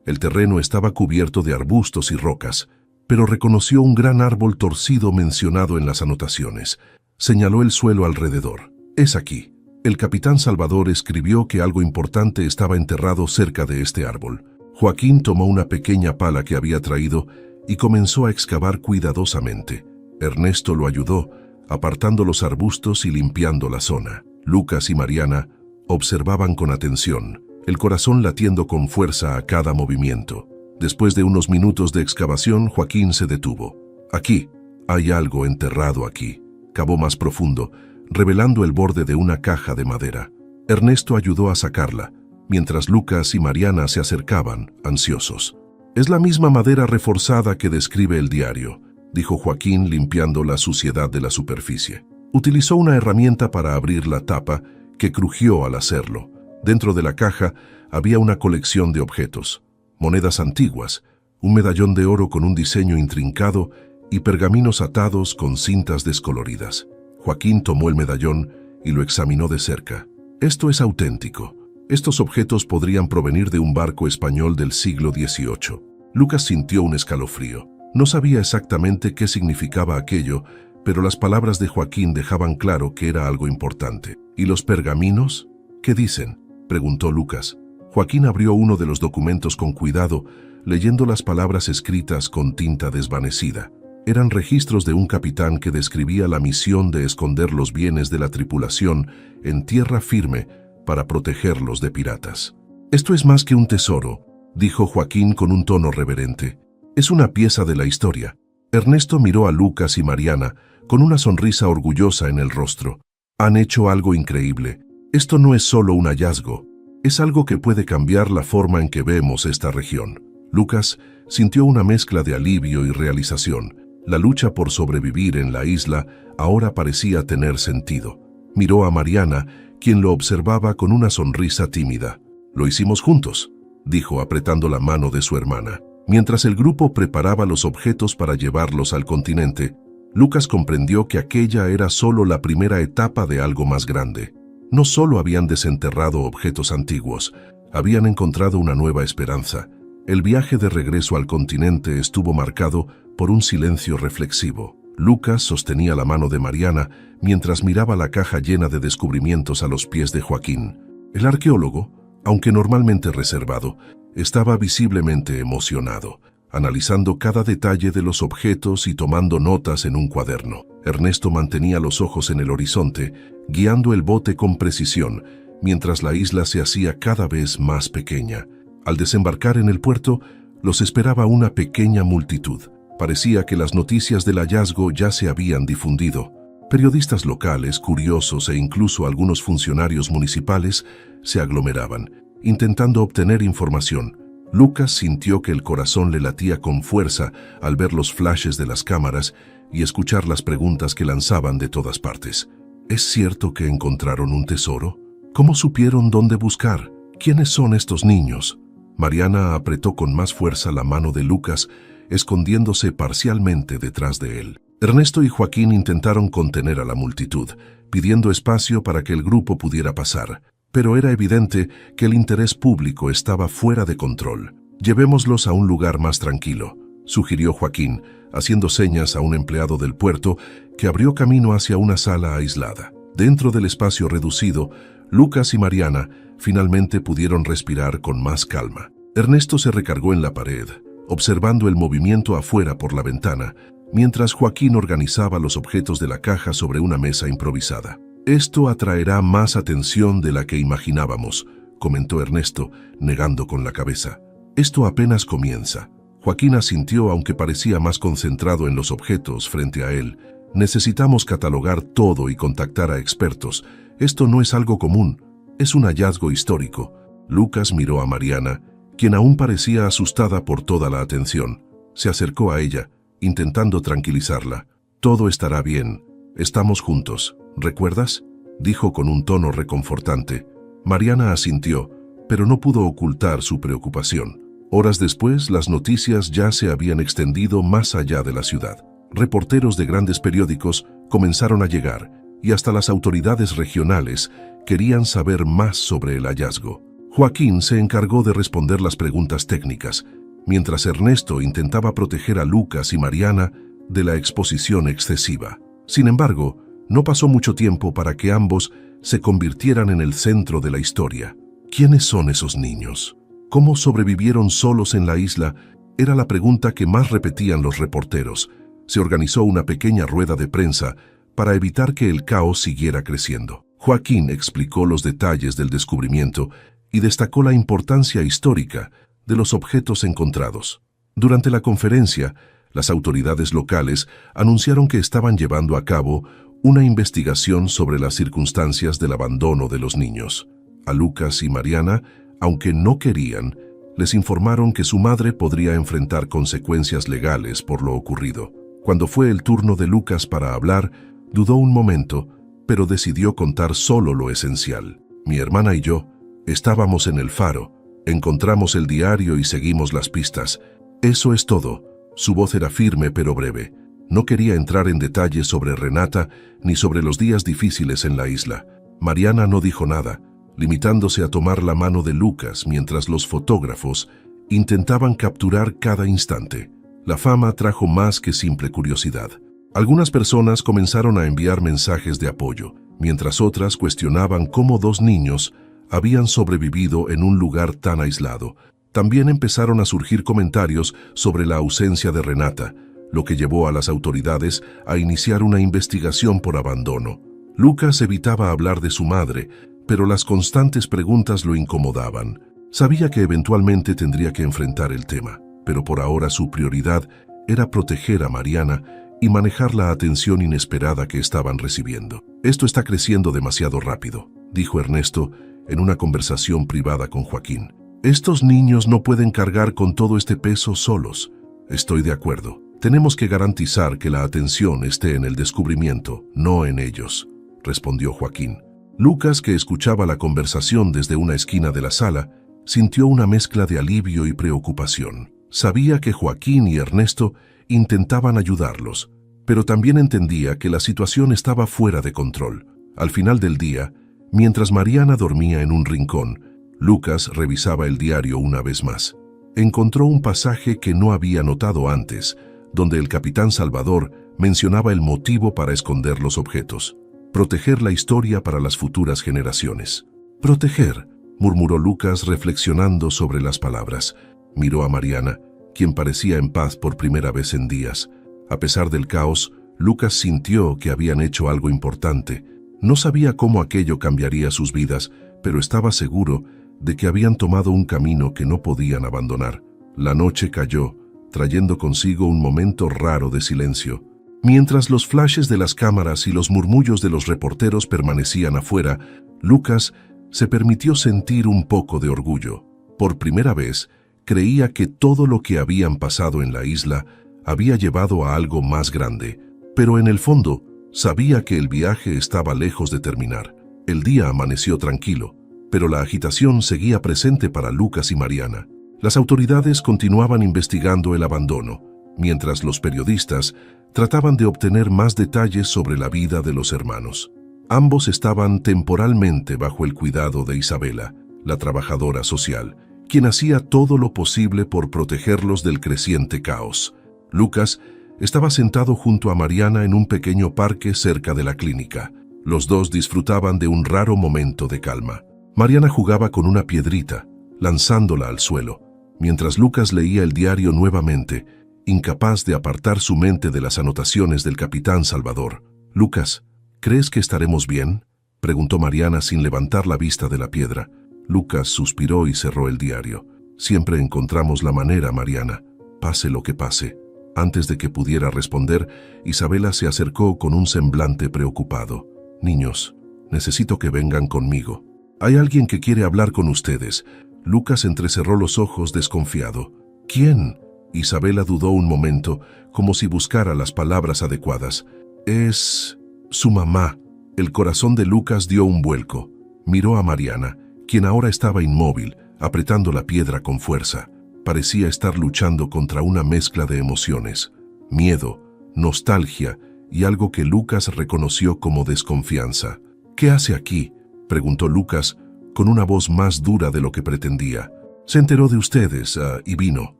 El terreno estaba cubierto de arbustos y rocas, pero reconoció un gran árbol torcido mencionado en las anotaciones. Señaló el suelo alrededor. «Es aquí». El capitán Salvador escribió que algo importante estaba enterrado cerca de este árbol. Joaquín tomó una pequeña pala que había traído y comenzó a excavar cuidadosamente. Ernesto lo ayudó, apartando los arbustos y limpiando la zona. Lucas y Mariana observaban con atención, el corazón latiendo con fuerza a cada movimiento. Después de unos minutos de excavación, Joaquín se detuvo. «Aquí, hay algo enterrado aquí». Cavó más profundo, revelando el borde de una caja de madera. Ernesto ayudó a sacarla, mientras Lucas y Mariana se acercaban, ansiosos. «Es la misma madera reforzada que describe el diario», dijo Joaquín limpiando la suciedad de la superficie. Utilizó una herramienta para abrir la tapa, que crujió al hacerlo. Dentro de la caja había una colección de objetos, monedas antiguas, un medallón de oro con un diseño intrincado y pergaminos atados con cintas descoloridas. Joaquín tomó el medallón y lo examinó de cerca. «Esto es auténtico. Estos objetos podrían provenir de un barco español del siglo XVIII». Lucas sintió un escalofrío. No sabía exactamente qué significaba aquello, pero las palabras de Joaquín dejaban claro que era algo importante. «¿Y los pergaminos? ¿Qué dicen?», preguntó Lucas. Joaquín abrió uno de los documentos con cuidado, leyendo las palabras escritas con tinta desvanecida. Eran registros de un capitán que describía la misión de esconder los bienes de la tripulación en tierra firme para protegerlos de piratas. «Esto es más que un tesoro», dijo Joaquín con un tono reverente. «Es una pieza de la historia». Ernesto miró a Lucas y Mariana con una sonrisa orgullosa en el rostro. «Han hecho algo increíble. Esto no es solo un hallazgo, es algo que puede cambiar la forma en que vemos esta región». Lucas sintió una mezcla de alivio y realización. La lucha por sobrevivir en la isla ahora parecía tener sentido. Miró a Mariana, quien lo observaba con una sonrisa tímida. «Lo hicimos juntos», dijo apretando la mano de su hermana. Mientras el grupo preparaba los objetos para llevarlos al continente, Lucas comprendió que aquella era solo la primera etapa de algo más grande. No solo habían desenterrado objetos antiguos, habían encontrado una nueva esperanza. El viaje de regreso al continente estuvo marcado por un silencio reflexivo. Lucas sostenía la mano de Mariana mientras miraba la caja llena de descubrimientos a los pies de Joaquín. El arqueólogo, aunque normalmente reservado, estaba visiblemente emocionado, analizando cada detalle de los objetos y tomando notas en un cuaderno. Ernesto mantenía los ojos en el horizonte, guiando el bote con precisión, mientras la isla se hacía cada vez más pequeña. Al desembarcar en el puerto, los esperaba una pequeña multitud. Parecía que las noticias del hallazgo ya se habían difundido. Periodistas locales, curiosos e incluso algunos funcionarios municipales se aglomeraban, intentando obtener información. Lucas sintió que el corazón le latía con fuerza al ver los flashes de las cámaras y escuchar las preguntas que lanzaban de todas partes. ¿Es cierto que encontraron un tesoro? ¿Cómo supieron dónde buscar? ¿Quiénes son estos niños? Mariana apretó con más fuerza la mano de Lucas, escondiéndose parcialmente detrás de él. Ernesto y Joaquín intentaron contener a la multitud, pidiendo espacio para que el grupo pudiera pasar, pero era evidente que el interés público estaba fuera de control. «Llevémoslos a un lugar más tranquilo», sugirió Joaquín, haciendo señas a un empleado del puerto que abrió camino hacia una sala aislada. Dentro del espacio reducido, Lucas y Mariana finalmente pudieron respirar con más calma. Ernesto se recargó en la pared, observando el movimiento afuera por la ventana, mientras Joaquín organizaba los objetos de la caja sobre una mesa improvisada. «Esto atraerá más atención de la que imaginábamos», comentó Ernesto, negando con la cabeza. «Esto apenas comienza». Joaquín asintió, aunque parecía más concentrado en los objetos frente a él. «Necesitamos catalogar todo y contactar a expertos. Esto no es algo común, es un hallazgo histórico». Lucas miró a Mariana, quien aún parecía asustada por toda la atención. Se acercó a ella, intentando tranquilizarla. «Todo estará bien. Estamos juntos. ¿Recuerdas?», dijo con un tono reconfortante. Mariana asintió, pero no pudo ocultar su preocupación. Horas después, las noticias ya se habían extendido más allá de la ciudad. Reporteros de grandes periódicos comenzaron a llegar y hasta las autoridades regionales querían saber más sobre el hallazgo. Joaquín se encargó de responder las preguntas técnicas, mientras Ernesto intentaba proteger a Lucas y Mariana de la exposición excesiva. Sin embargo, no pasó mucho tiempo para que ambos se convirtieran en el centro de la historia. ¿Quiénes son esos niños? ¿Cómo sobrevivieron solos en la isla? Era la pregunta que más repetían los reporteros. Se organizó una pequeña rueda de prensa para evitar que el caos siguiera creciendo. Joaquín explicó los detalles del descubrimiento y destacó la importancia histórica de los objetos encontrados. Durante la conferencia, las autoridades locales anunciaron que estaban llevando a cabo una investigación sobre las circunstancias del abandono de los niños. A Lucas y Mariana, aunque no querían, les informaron que su madre podría enfrentar consecuencias legales por lo ocurrido. Cuando fue el turno de Lucas para hablar, dudó un momento, pero decidió contar solo lo esencial. Mi hermana y yo estábamos en el faro, encontramos el diario y seguimos las pistas. Eso es todo. Su voz era firme pero breve. No quería entrar en detalles sobre Renata ni sobre los días difíciles en la isla. Mariana no dijo nada, limitándose a tomar la mano de Lucas mientras los fotógrafos intentaban capturar cada instante. La fama trajo más que simple curiosidad. Algunas personas comenzaron a enviar mensajes de apoyo, mientras otras cuestionaban cómo dos niños habían sobrevivido en un lugar tan aislado. También empezaron a surgir comentarios sobre la ausencia de Renata, lo que llevó a las autoridades a iniciar una investigación por abandono. Lucas evitaba hablar de su madre, pero las constantes preguntas lo incomodaban. Sabía que eventualmente tendría que enfrentar el tema, pero por ahora su prioridad era proteger a Mariana y manejar la atención inesperada que estaban recibiendo. «Esto está creciendo demasiado rápido», dijo Ernesto en una conversación privada con Joaquín. «Estos niños no pueden cargar con todo este peso solos». «Estoy de acuerdo. Tenemos que garantizar que la atención esté en el descubrimiento, no en ellos», respondió Joaquín. Lucas, que escuchaba la conversación desde una esquina de la sala, sintió una mezcla de alivio y preocupación. Sabía que Joaquín y Ernesto intentaban ayudarlos, pero también entendía que la situación estaba fuera de control. Al final del día, mientras Mariana dormía en un rincón, Lucas revisaba el diario una vez más. Encontró un pasaje que no había notado antes, donde el capitán Salvador mencionaba el motivo para esconder los objetos: proteger la historia para las futuras generaciones. «Proteger», murmuró Lucas reflexionando sobre las palabras. Miró a Mariana, quien parecía en paz por primera vez en días. A pesar del caos, Lucas sintió que habían hecho algo importante. No sabía cómo aquello cambiaría sus vidas, pero estaba seguro de que habían tomado un camino que no podían abandonar. La noche cayó, trayendo consigo un momento raro de silencio. Mientras los flashes de las cámaras y los murmullos de los reporteros permanecían afuera, Lucas se permitió sentir un poco de orgullo. Por primera vez, creía que todo lo que habían pasado en la isla había llevado a algo más grande, pero en el fondo sabía que el viaje estaba lejos de terminar. El día amaneció tranquilo, pero la agitación seguía presente para Lucas y Mariana. Las autoridades continuaban investigando el abandono, mientras los periodistas trataban de obtener más detalles sobre la vida de los hermanos. Ambos estaban temporalmente bajo el cuidado de Isabela, la trabajadora social, quien hacía todo lo posible por protegerlos del creciente caos. Lucas estaba sentado junto a Mariana en un pequeño parque cerca de la clínica. Los dos disfrutaban de un raro momento de calma. Mariana jugaba con una piedrita, lanzándola al suelo, mientras Lucas leía el diario nuevamente, incapaz de apartar su mente de las anotaciones del capitán Salvador. «Lucas, ¿crees que estaremos bien?», preguntó Mariana sin levantar la vista de la piedra. Lucas suspiró y cerró el diario. «Siempre encontramos la manera, Mariana, pase lo que pase». Antes de que pudiera responder, Isabela se acercó con un semblante preocupado. «Niños, necesito que vengan conmigo. Hay alguien que quiere hablar con ustedes». Lucas entrecerró los ojos desconfiado. «¿Quién?». Isabela dudó un momento, como si buscara las palabras adecuadas. «Es su mamá». El corazón de Lucas dio un vuelco. Miró a Mariana, quien ahora estaba inmóvil, apretando la piedra con fuerza. Parecía estar luchando contra una mezcla de emociones, miedo, nostalgia y algo que Lucas reconoció como desconfianza. «¿Qué hace aquí?», preguntó Lucas con una voz más dura de lo que pretendía. «Se enteró de ustedes, y vino.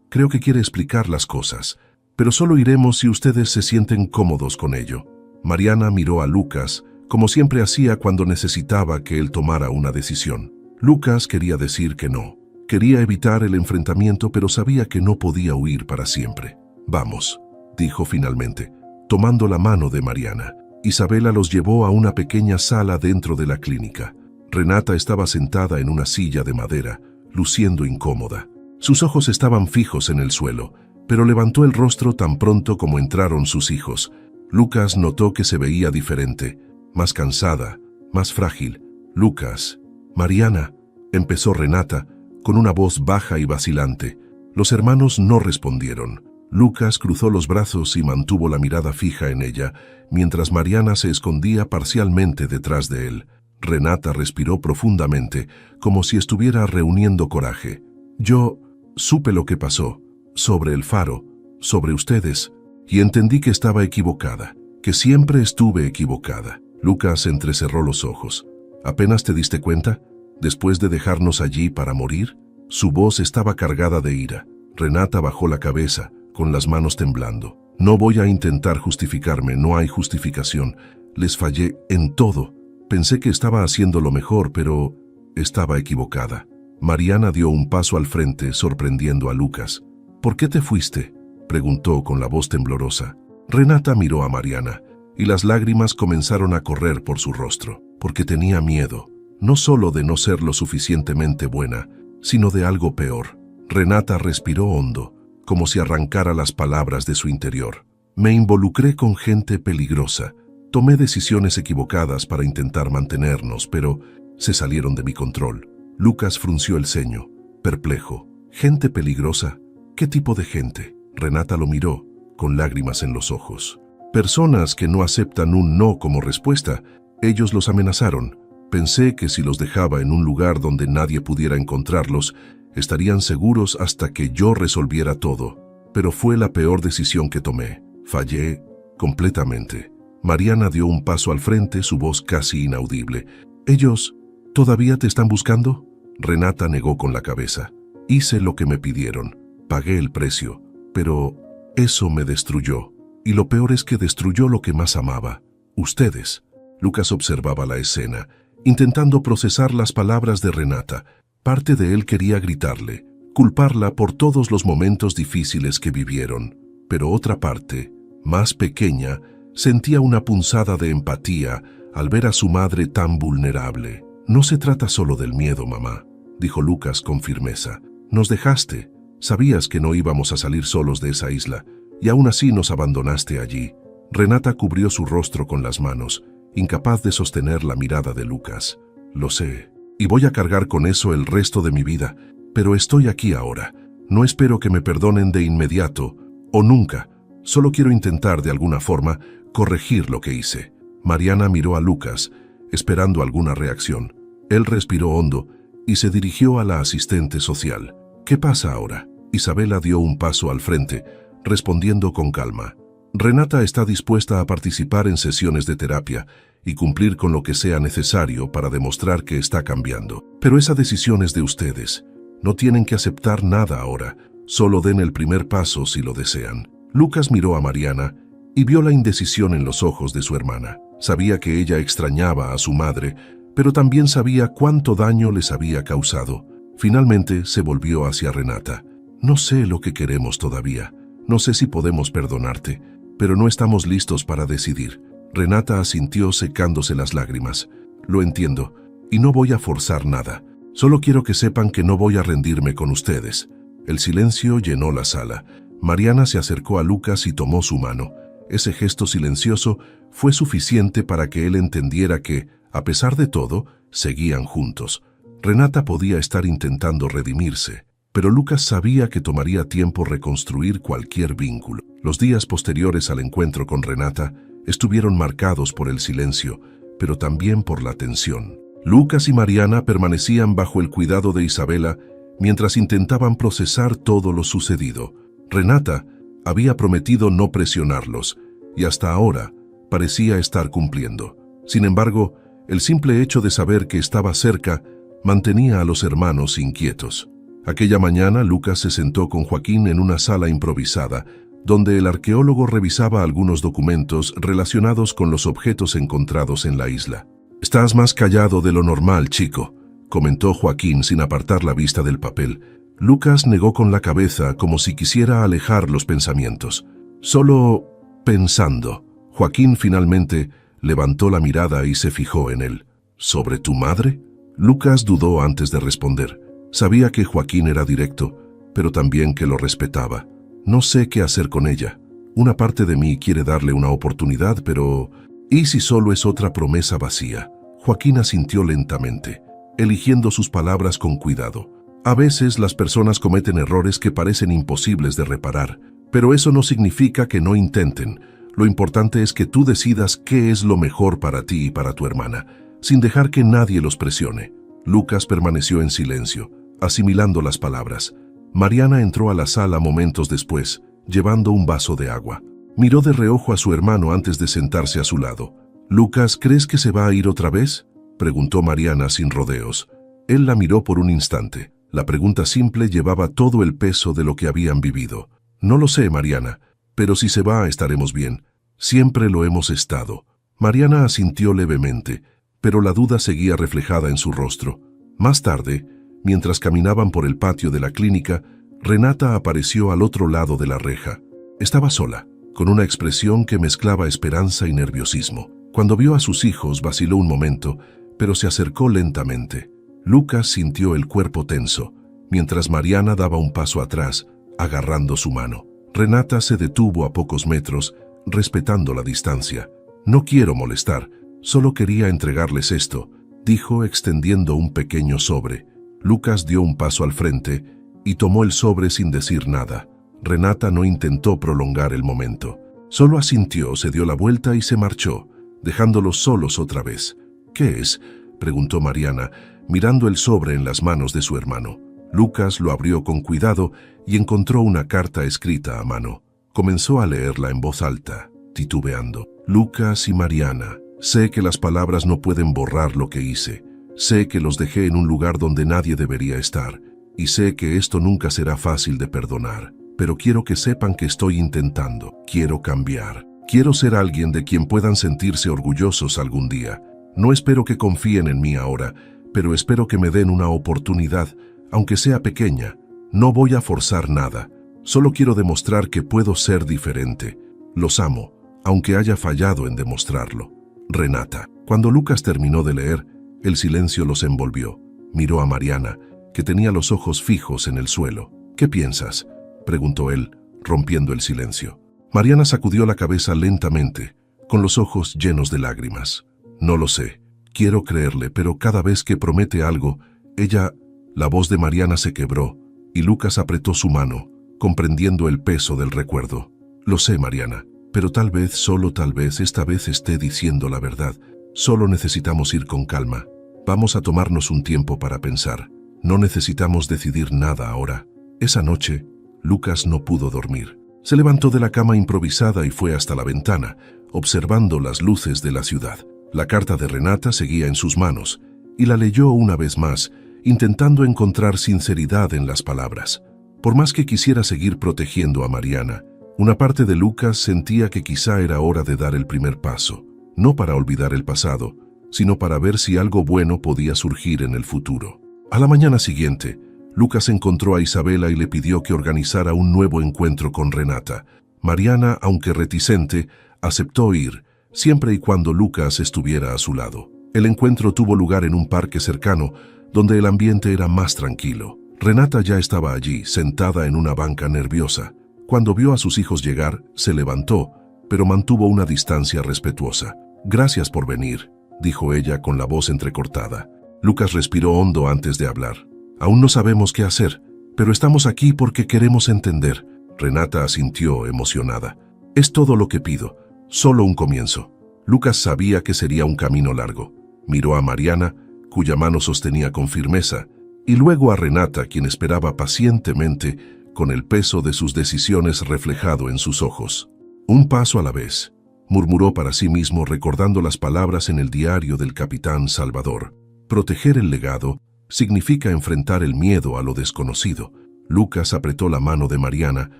Creo que quiere explicar las cosas, pero solo iremos si ustedes se sienten cómodos con ello». Mariana miró a Lucas, como siempre hacía cuando necesitaba que él tomara una decisión. Lucas quería decir que no. Quería evitar el enfrentamiento, pero sabía que no podía huir para siempre. «Vamos», dijo finalmente, tomando la mano de Mariana. Isabela los llevó a una pequeña sala dentro de la clínica. Renata estaba sentada en una silla de madera, luciendo incómoda. Sus ojos estaban fijos en el suelo, pero levantó el rostro tan pronto como entraron sus hijos. Lucas notó que se veía diferente, más cansada, más frágil. «Lucas, Mariana», empezó Renata, con una voz baja y vacilante. Los hermanos no respondieron. Lucas cruzó los brazos y mantuvo la mirada fija en ella, mientras Mariana se escondía parcialmente detrás de él. Renata respiró profundamente, como si estuviera reuniendo coraje. «Yo supe lo que pasó, sobre el faro, sobre ustedes, y entendí que estaba equivocada, que siempre estuve equivocada». Lucas entrecerró los ojos. «¿Apenas te diste cuenta? ¿Después de dejarnos allí para morir?». Su voz estaba cargada de ira. Renata bajó la cabeza, con las manos temblando. «No voy a intentar justificarme, no hay justificación. Les fallé en todo. Pensé que estaba haciendo lo mejor, pero estaba equivocada». Mariana dio un paso al frente, sorprendiendo a Lucas. «¿Por qué te fuiste?», preguntó con la voz temblorosa. Renata miró a Mariana, y las lágrimas comenzaron a correr por su rostro, porque tenía miedo, no solo de no ser lo suficientemente buena, sino de algo peor. Renata respiró hondo, como si arrancara las palabras de su interior. «Me involucré con gente peligrosa. Tomé decisiones equivocadas para intentar mantenernos, pero se salieron de mi control». Lucas frunció el ceño, perplejo. «¿Gente peligrosa? ¿Qué tipo de gente?». Renata lo miró, con lágrimas en los ojos. «Personas que no aceptan un no como respuesta. Ellos los amenazaron. Pensé que si los dejaba en un lugar donde nadie pudiera encontrarlos, estarían seguros hasta que yo resolviera todo. Pero fue la peor decisión que tomé. Fallé completamente». Mariana dio un paso al frente, su voz casi inaudible. «¿Ellos todavía te están buscando?». Renata negó con la cabeza. «Hice lo que me pidieron. Pagué el precio. Pero eso me destruyó. Y lo peor es que destruyó lo que más amaba. Ustedes». Lucas observaba la escena, intentando procesar las palabras de Renata. Parte de él quería gritarle, culparla por todos los momentos difíciles que vivieron. Pero otra parte, más pequeña, sentía una punzada de empatía al ver a su madre tan vulnerable. «No se trata solo del miedo, mamá», dijo Lucas con firmeza. «Nos dejaste. Sabías que no íbamos a salir solos de esa isla, y aún así nos abandonaste allí». Renata cubrió su rostro con las manos, incapaz de sostener la mirada de Lucas. «Lo sé, y voy a cargar con eso el resto de mi vida, pero estoy aquí ahora. No espero que me perdonen de inmediato, o nunca. Solo quiero intentar de alguna forma corregir lo que hice». Mariana miró a Lucas, esperando alguna reacción. Él respiró hondo y se dirigió a la asistente social. «¿Qué pasa ahora?». Isabela dio un paso al frente, respondiendo con calma. «Renata está dispuesta a participar en sesiones de terapia y cumplir con lo que sea necesario para demostrar que está cambiando. Pero esa decisión es de ustedes. No tienen que aceptar nada ahora, solo den el primer paso si lo desean». Lucas miró a Mariana y vio la indecisión en los ojos de su hermana. Sabía que ella extrañaba a su madre, pero también sabía cuánto daño les había causado. Finalmente se volvió hacia Renata. «No sé lo que queremos todavía. No sé si podemos perdonarte, pero no estamos listos para decidir». Renata asintió secándose las lágrimas. «Lo entiendo, y no voy a forzar nada. Solo quiero que sepan que no voy a rendirme con ustedes». El silencio llenó la sala. Mariana se acercó a Lucas y tomó su mano. Ese gesto silencioso fue suficiente para que él entendiera que, a pesar de todo, seguían juntos. Renata podía estar intentando redimirse, pero Lucas sabía que tomaría tiempo reconstruir cualquier vínculo. Los días posteriores al encuentro con Renata estuvieron marcados por el silencio, pero también por la tensión. Lucas y Mariana permanecían bajo el cuidado de Isabela, mientras intentaban procesar todo lo sucedido. Renata había prometido no presionarlos, y hasta ahora parecía estar cumpliendo. Sin embargo, el simple hecho de saber que estaba cerca mantenía a los hermanos inquietos. Aquella mañana, Lucas se sentó con Joaquín en una sala improvisada, donde el arqueólogo revisaba algunos documentos relacionados con los objetos encontrados en la isla. «Estás más callado de lo normal, chico», comentó Joaquín sin apartar la vista del papel. Lucas negó con la cabeza como si quisiera alejar los pensamientos. «Solo pensando». Joaquín finalmente levantó la mirada y se fijó en él. «¿Sobre tu madre?». Lucas dudó antes de responder. Sabía que Joaquín era directo, pero también que lo respetaba. «No sé qué hacer con ella. Una parte de mí quiere darle una oportunidad, pero... ¿y si solo es otra promesa vacía?». Joaquín asintió lentamente, eligiendo sus palabras con cuidado. A veces las personas cometen errores que parecen imposibles de reparar, pero eso no significa que no intenten. Lo importante es que tú decidas qué es lo mejor para ti y para tu hermana, sin dejar que nadie los presione. Lucas permaneció en silencio, asimilando las palabras. Mariana entró a la sala momentos después, llevando un vaso de agua. Miró de reojo a su hermano antes de sentarse a su lado. «Lucas, ¿crees que se va a ir otra vez?», preguntó Mariana sin rodeos. Él la miró por un instante. La pregunta simple llevaba todo el peso de lo que habían vivido. «No lo sé, Mariana, pero si se va estaremos bien. Siempre lo hemos estado». Mariana asintió levemente, pero la duda seguía reflejada en su rostro. Más tarde, mientras caminaban por el patio de la clínica, Renata apareció al otro lado de la reja. Estaba sola, con una expresión que mezclaba esperanza y nerviosismo. Cuando vio a sus hijos, vaciló un momento, pero se acercó lentamente. Lucas sintió el cuerpo tenso, mientras Mariana daba un paso atrás, agarrando su mano. Renata se detuvo a pocos metros, respetando la distancia. «No quiero molestar, solo quería entregarles esto», dijo extendiendo un pequeño sobre. Lucas dio un paso al frente y tomó el sobre sin decir nada. Renata no intentó prolongar el momento. Solo asintió, se dio la vuelta y se marchó, dejándolos solos otra vez. «¿Qué es?», preguntó Mariana, mirando el sobre en las manos de su hermano. Lucas lo abrió con cuidado y encontró una carta escrita a mano. Comenzó a leerla en voz alta, titubeando. «Lucas y Mariana, sé que las palabras no pueden borrar lo que hice. Sé que los dejé en un lugar donde nadie debería estar, y sé que esto nunca será fácil de perdonar. Pero quiero que sepan que estoy intentando. Quiero cambiar. Quiero ser alguien de quien puedan sentirse orgullosos algún día. No espero que confíen en mí ahora, pero espero que me den una oportunidad, aunque sea pequeña. No voy a forzar nada. Solo quiero demostrar que puedo ser diferente. Los amo, aunque haya fallado en demostrarlo. Renata». Cuando Lucas terminó de leer, el silencio los envolvió. Miró a Mariana, que tenía los ojos fijos en el suelo. «¿Qué piensas?», preguntó él, rompiendo el silencio. Mariana sacudió la cabeza lentamente, con los ojos llenos de lágrimas. «No lo sé. Quiero creerle, pero cada vez que promete algo, ella...». La voz de Mariana se quebró, y Lucas apretó su mano, comprendiendo el peso del recuerdo. «Lo sé, Mariana, pero tal vez, solo tal vez, esta vez esté diciendo la verdad. Solo necesitamos ir con calma. Vamos a tomarnos un tiempo para pensar. No necesitamos decidir nada ahora». Esa noche, Lucas no pudo dormir. Se levantó de la cama improvisada y fue hasta la ventana, observando las luces de la ciudad. La carta de Renata seguía en sus manos, y la leyó una vez más, intentando encontrar sinceridad en las palabras. Por más que quisiera seguir protegiendo a Mariana, una parte de Lucas sentía que quizá era hora de dar el primer paso, no para olvidar el pasado, sino para ver si algo bueno podía surgir en el futuro. A la mañana siguiente, Lucas encontró a Isabela y le pidió que organizara un nuevo encuentro con Renata. Mariana, aunque reticente, aceptó ir, siempre y cuando Lucas estuviera a su lado. El encuentro tuvo lugar en un parque cercano, donde el ambiente era más tranquilo. Renata ya estaba allí, sentada en una banca nerviosa. Cuando vio a sus hijos llegar, se levantó, pero mantuvo una distancia respetuosa. «Gracias por venir», dijo ella con la voz entrecortada. Lucas respiró hondo antes de hablar. «Aún no sabemos qué hacer, pero estamos aquí porque queremos entender». Renata asintió emocionada. «Es todo lo que pido, solo un comienzo». Lucas sabía que sería un camino largo. Miró a Mariana, cuya mano sostenía con firmeza, y luego a Renata, quien esperaba pacientemente, con el peso de sus decisiones reflejado en sus ojos. Un paso a la vez, murmuró para sí mismo recordando las palabras en el diario del capitán Salvador. Proteger el legado significa enfrentar el miedo a lo desconocido. Lucas apretó la mano de Mariana,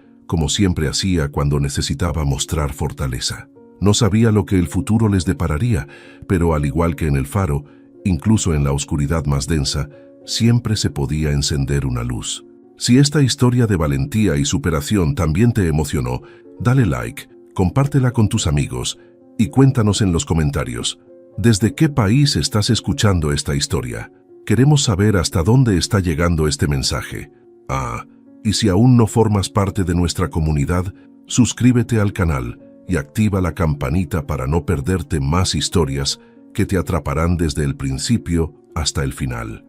como siempre hacía cuando necesitaba mostrar fortaleza. No sabía lo que el futuro les depararía, pero al igual que en el faro, incluso en la oscuridad más densa, siempre se podía encender una luz. Si esta historia de valentía y superación también te emocionó, dale like, compártela con tus amigos y cuéntanos en los comentarios, ¿desde qué país estás escuchando esta historia? Queremos saber hasta dónde está llegando este mensaje. Y si aún no formas parte de nuestra comunidad, suscríbete al canal y activa la campanita para no perderte más historias que te atraparán desde el principio hasta el final.